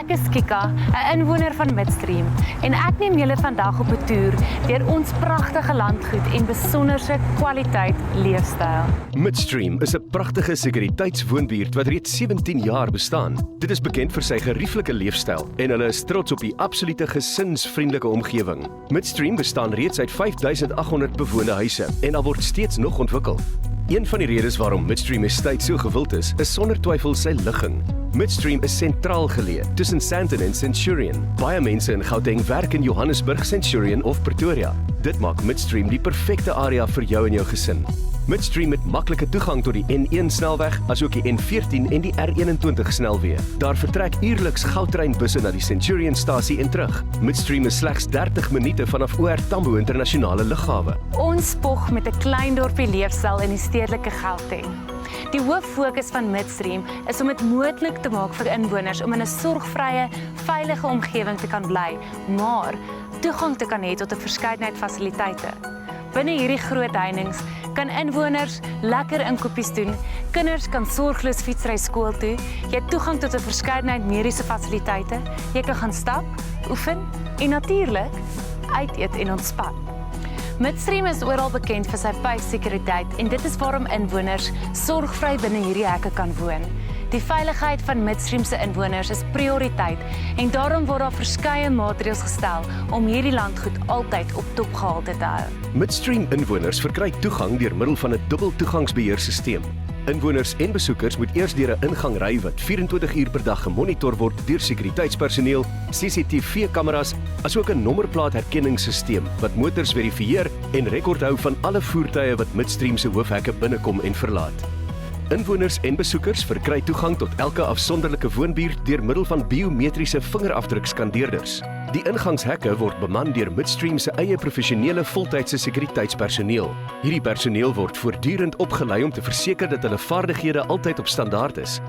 Ek is Kika, 'n inwoner van Midstream en ek neem julle vandag op 'n toer deur ons pragtige landgoed en besonderse kwaliteit leefstyl. Midstream is 'n pragtige sekuriteitswoonbuurt wat reeds 17 jaar bestaan. Dit is bekend vir sy gerieflike leefstyl en hulle is trots op die absolute gesinsvriendelike omgewing. Midstream bestaan reeds uit 5800 bewoonde huise en daar word steeds nog ontwikkel. Een van die redes waarom Midstream Estate so gewild is sonder twyfel sy ligging. Midstream is sentraal geleë tussen Sandton en Centurion. Baie mense in Gauteng werk in Johannesburg, Centurion of Pretoria. Dit maak Midstream die perfekte area vir jou en jou gesin. Midstream het maklike toegang tot die N1 snelweg, asook die N14 en die R21 snelweë. Daar vertrek uurliks goudtreinbusse na die Centurion-stasie en terug. Midstream is slegs 30 minute vanaf OR Tambo internasionale lughawe. Ons spog met 'n klein dorpie leefstyl in die stedelike Gauteng. Die hoof fokus van Midstream is om dit moontlik te maak vir inwoners om in 'n sorgvrye, veilige omgewing te kan bly, maar toegang te kan hê tot 'n verskeidenheid fasiliteite. Binne hierdie groot heininge kan inwoners lekker inkopies doen, kinders kan sorgloos fietsry skool toe, jy het toegang tot 'n verskeidenheid mediese fasiliteite, jy kan gaan stap, oefen en natuurlik uit eet en ontspan. Midstream is oral bekend vir sy pypsekuriteit en dit is waarom inwoners sorgvry binne hierdie hekke kan woon. Die veiligheid van Midstream se inwoners is prioriteit en daarom word daar verskeie maatreëls gestel om hierdie landgoed altyd op topgehalte te hou. Midstream inwoners verkry toegang deur middel van 'n dubbeltoegangsbeheersisteem. Inwoners en besoekers moet eers deur 'n ingang ry wat 24 uur per dag gemonitor word deur sekuriteitspersoneel, CCTV-kameras, asook 'n nommerplaatherkenningssisteem wat motors verifieer en rekord hou van alle voertuie wat Midstream se hoofhekke binnekom en verlaat. Inwoners en besoekers verkry toegang tot elke afsonderlike woonbuurt deur middel van biometriese vingerafdrukskandeerders. Die ingangshekke word beman deur Midstream se eie professionele voltydse sekuriteitspersoneel. Hierdie personeel word voortdurend opgelei om te verseker dat hulle vaardighede altyd op standaard is.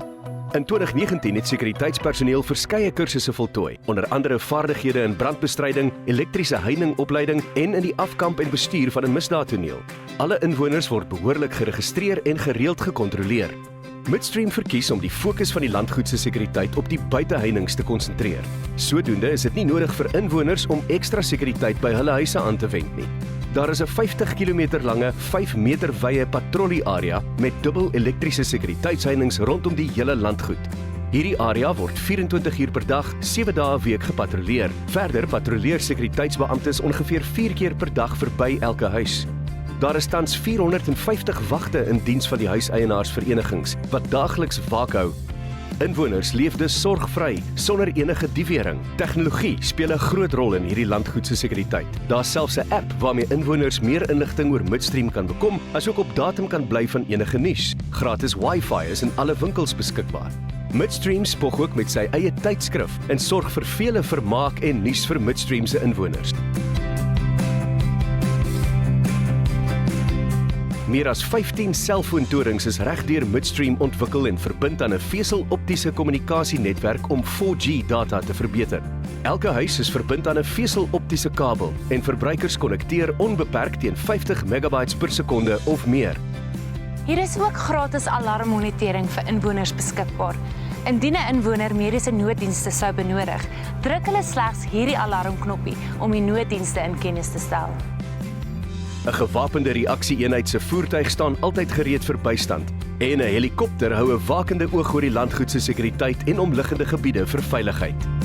In 2019 het sekuriteitspersoneel verskeie kursusse voltooi, onder andere vaardighede in brandbestryding, elektriese heining-opleiding en in die afkamp en bestuur van 'n misdaadtoneel. Alle inwoners word behoorlik geregistreer en gereeld gekontroleer. Midstream verkies om die fokus van die landgoed se sekuriteit op die buiteheininge te konsentreer. Sodoende is dit nie nodig vir inwoners om ekstra sekuriteit by hulle huise aan te wend nie. Daar is 'n 50 km lange, 5 meter wye patrollie-area met dubbel elektriese sekuriteitsheininge rondom die hele landgoed. Hierdie area word 24 uur per dag, 7 dae 'n week gepatrolleer. Verder patrolleer sekuriteitsbeamptes ongeveer 4 keer per dag verby elke huis. Daar is tans 450 wagte in diens van die huiseienaarsverenigings wat daagliks waak hou. Inwoners leef dus sorgvry, sonder enige diefering. Tegnologie speel 'n groot rol in hierdie landgoed se sekuriteit. Daar's selfs 'n app waarmee inwoners meer inligting oor Midstream kan bekom, asook op datum kan bly van enige nuus. Gratis Wi-Fi is in alle winkels beskikbaar. Midstream spog ook met sy eie tydskrif en sorg vir vele vermaak en nuus vir Midstream se inwoners. Meer as 15 selfoontorings is regdeur Midstream ontwikkel en verbind aan 'n veseloptiese kommunikasienetwerk om 4G data te verbeter. Elke huis is verbind aan 'n veseloptiese kabel en verbruikers konnekteer onbeperk teen 50 megabytes per sekonde of meer. Hier is ook gratis alarmmonitering vir inwoners beskikbaar. Indien 'n inwoner mediese nooddienste sou benodig, druk hulle slegs hierdie alarmknoppie om die nooddienste in kennis te stel. 'n Gewapende reaksieeenheid se voertuig staan altyd gereed vir bystand en 'n helikopter hou 'n wakende oog oor die landgoed se sekuriteit en omliggende gebiede vir veiligheid.